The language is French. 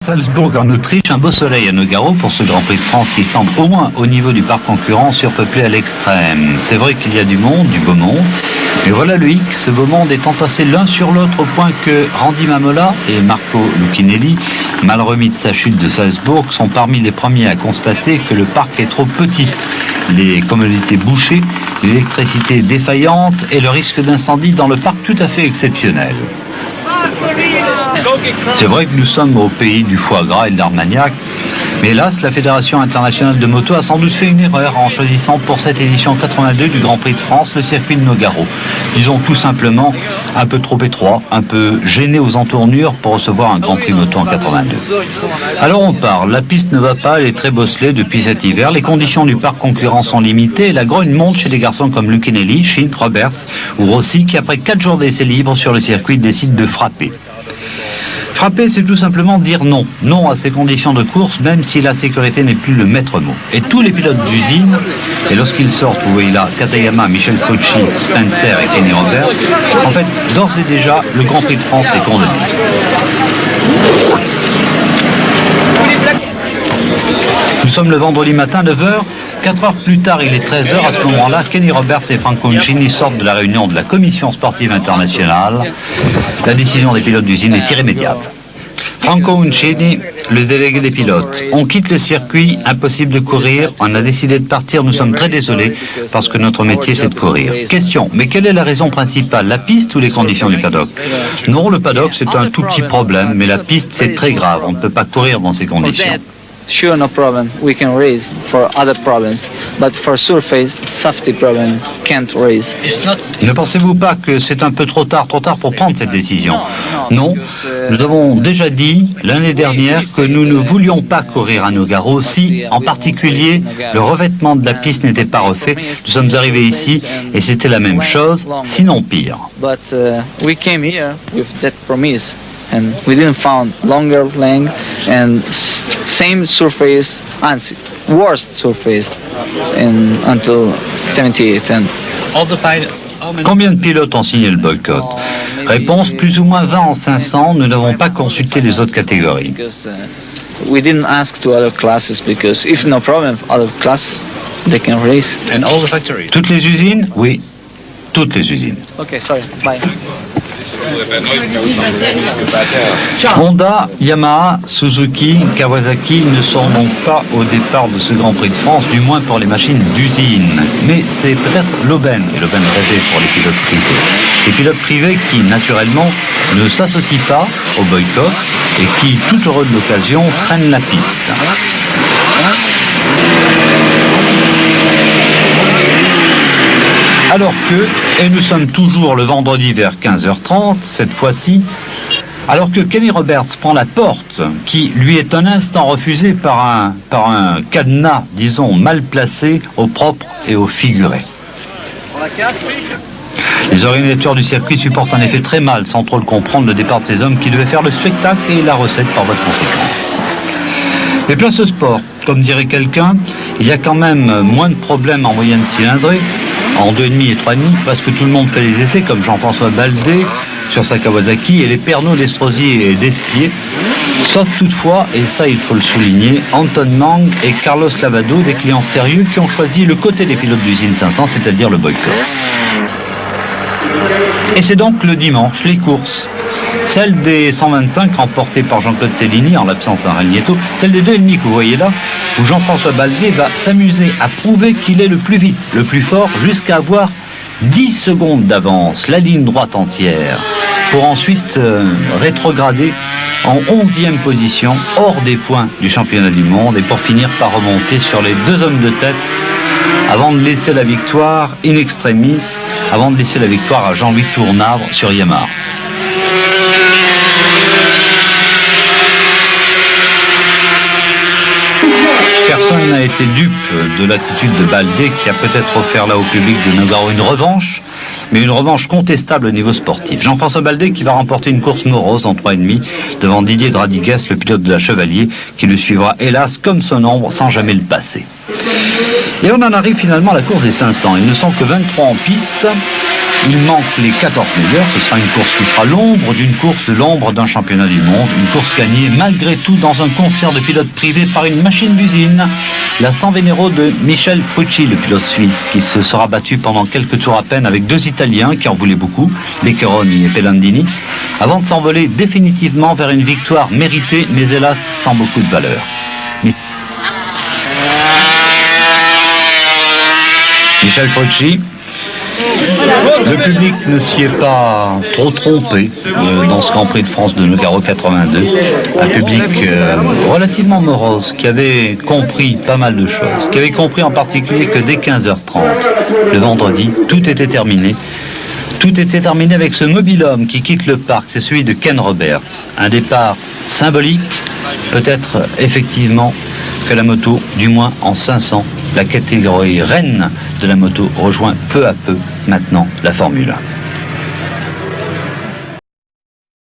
Salzbourg en Autriche, un beau soleil à Nogaro pour ce Grand Prix de France qui semble au moins au niveau du parc concurrent surpeuplé à l'extrême. C'est vrai qu'il y a du monde, du beau monde, mais voilà Loïc, ce beau monde est entassé l'un sur l'autre au point que Randy Mamola et Marco Lucchinelli, mal remis de sa chute de Salzbourg, sont parmi les premiers à constater que le parc est trop petit. Les commodités bouchées, l'électricité défaillante et le risque d'incendie dans le parc tout à fait exceptionnel. C'est vrai que nous sommes au pays du foie gras et de l'Armagnac, mais hélas, la Fédération internationale de moto a sans doute fait une erreur en choisissant pour cette édition 82 du Grand Prix de France le circuit de Nogaro. Disons tout simplement un peu trop étroit, un peu gêné aux entournures pour recevoir un Grand Prix moto en 82. Alors on parle, la piste ne va pas, elle est très bosselée depuis cet hiver, les conditions du parc concurrent sont limitées et la grogne monte chez des garçons comme Lucchinelli, Schink, Roberts ou Rossi qui après 4 jours d'essais libres sur le circuit décident de frapper. Frapper, c'est tout simplement dire non. Non à ces conditions de course, même si la sécurité n'est plus le maître mot. Et tous les pilotes d'usine, et lorsqu'ils sortent, vous voyez là, Katayama, Michel Frucci, Spencer et Kenny Roberts, en fait, d'ores et déjà, le Grand Prix de France est condamné. Nous sommes le vendredi matin, 9h. 4 heures plus tard, il est 13h. À ce moment-là, Kenny Roberts et Franco Uncini sortent de la réunion de la Commission sportive internationale. La décision des pilotes d'usine est irrémédiable. Franco Uncini, le délégué des pilotes. On quitte le circuit, impossible de courir. On a décidé de partir. Nous sommes très désolés parce que notre métier, c'est de courir. Question, mais quelle est la raison principale? La piste ou les conditions du paddock? Non, le paddock, c'est un tout petit problème, mais la piste, c'est très grave. On ne peut pas courir dans ces conditions. Sure, no problem. We can race for other problems, but for surface, safety problem can't race. Ne pensez-vous pas que c'est un peu trop tard pour prendre cette décision? Non, nous avons déjà dit l'année dernière que nous ne voulions pas courir à Nogaro si, en particulier, le revêtement de la piste n'était pas refait. Nous sommes arrivés ici et c'était la même chose, sinon pire. But we came here with that promise. And we didn't find longer length and same surface and worst surface until 78. And combien de pilotes ont signé le boycott? Réponse, plus ou moins 20 en 500. Nous n'avons pas consulté les autres catégories. We didn't ask to other classes because if no problem, other classes they can race. And all the factories. Toutes les usines? Oui, toutes les usines. Okay, sorry. Bye. Honda, Yamaha, Suzuki, Kawasaki ne sont donc pas au départ de ce Grand Prix de France, du moins pour les machines d'usine. Mais c'est peut-être l'aubaine, et l'aubaine rêvée pour les pilotes privés. Les pilotes privés qui, naturellement, ne s'associent pas au boycott et qui, tout heureux de l'occasion, prennent la piste. Alors que, et nous sommes toujours le vendredi vers 15h30, cette fois-ci, alors que Kenny Roberts prend la porte, qui lui est un instant refusé par un cadenas, disons, mal placé, au propre et au figuré. Les organisateurs du circuit supportent en effet très mal, sans trop le comprendre, le départ de ces hommes qui devaient faire le spectacle et la recette par voie de conséquence. Mais place au sport, comme dirait quelqu'un, il y a quand même moins de problèmes en moyenne cylindrée, en 2,5 et 3,5, parce que tout le monde fait les essais, comme Jean-François Baldé sur sa Kawasaki et les Pernod d'Estrosi et d'Espier, sauf toutefois, et ça il faut le souligner, Anton Mang et Carlos Lavado, des clients sérieux qui ont choisi le côté des pilotes d'usine 500, c'est-à-dire le boycott. Et c'est donc le dimanche, les courses. Celle des 125 remportée par Jean-Claude Cellini en l'absence d'un Ragnetto, celle des 2,5 que vous voyez là, où Jean-François Baldé va s'amuser à prouver qu'il est le plus vite, le plus fort, jusqu'à avoir 10 secondes d'avance, la ligne droite entière, pour ensuite rétrograder en 11e position, hors des points du championnat du monde, et pour finir par remonter sur les 2 hommes de tête, avant de laisser la victoire in extremis, avant de laisser la victoire à Jean-Louis Tournavre sur Yamaha. Personne n'a été dupe de l'attitude de Baldé qui a peut-être offert là au public de Nogaro une revanche, mais une revanche contestable au niveau sportif. Jean-François Baldé qui va remporter une course morose en 3,5 devant Didier Dradigues, le pilote de la Chevalier, qui le suivra hélas comme son ombre sans jamais le passer. Et on en arrive finalement à la course des 500. Ils ne sont que 23 en piste. Il manque les 14 meilleurs. Ce sera une course qui sera l'ombre d'une course de l'ombre d'un championnat du monde. Une course gagnée malgré tout dans un concert de pilotes privés par une machine d'usine. La San Venero de Michel Frucci, le pilote suisse, qui se sera battu pendant quelques tours à peine avec deux Italiens qui en voulaient beaucoup, Beccheroni et Pellandini, avant de s'envoler définitivement vers une victoire méritée, mais hélas sans beaucoup de valeur. Michel Frucci. Le public ne s'y est pas trop trompé dans ce Grand Prix de France de Nogaro 82. Un public relativement morose qui avait compris pas mal de choses, qui avait compris en particulier que dès 15h30, le vendredi, tout était terminé. Tout était terminé avec ce mobil-homme qui quitte le parc, c'est celui de Ken Roberts. Un départ symbolique, peut-être effectivement que la moto, du moins en 500, la catégorie reine de la moto rejoint peu à peu maintenant la Formule 1.